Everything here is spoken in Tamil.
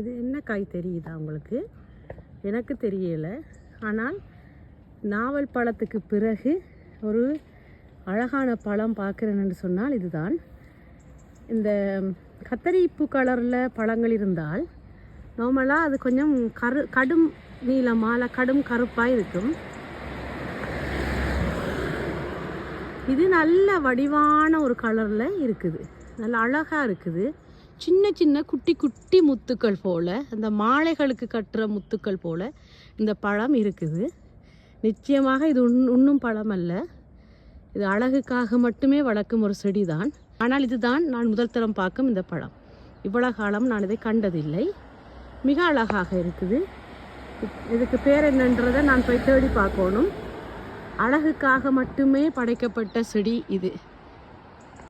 இது என்ன காய் தெரியுதா உங்களுக்கு? எனக்கு தெரியலை. ஆனால் நாவல் பழத்துக்கு பிறகு ஒரு அழகான பழம் பார்க்குறேன்னு சொன்னால் இதுதான். இந்த கத்தரிப்பு கலரில் பழங்கள் இருந்தால் நார்மலாக அது கொஞ்சம் கடும் நீளமாக கடும் கருப்பாக இருக்கும். இது நல்ல வடிவான ஒரு கலரில் இருக்குது, நல்ல அழகாக இருக்குது. சின்ன சின்ன குட்டி குட்டி முத்துக்கள் போல், அந்த மாலைகளுக்கு கட்டுற முத்துக்கள் போல் இந்த பழம் இருக்குது. நிச்சயமாக இது இன்னும் பழம் அல்ல, இது அழகுக்காக மட்டுமே வளர்க்கும் ஒரு செடி தான். ஆனால் இதுதான் நான் முதல் தரம் பார்க்கும் இந்த பழம். இவ்வளவு காலம் நான் இதை கண்டதில்லை. மிக அழகாக இருக்குது. இதுக்கு பேர் என்னன்றதை நான் போய் தேடி பார்க்கணும். அழகுக்காக மட்டுமே படைக்கப்பட்ட செடி இது.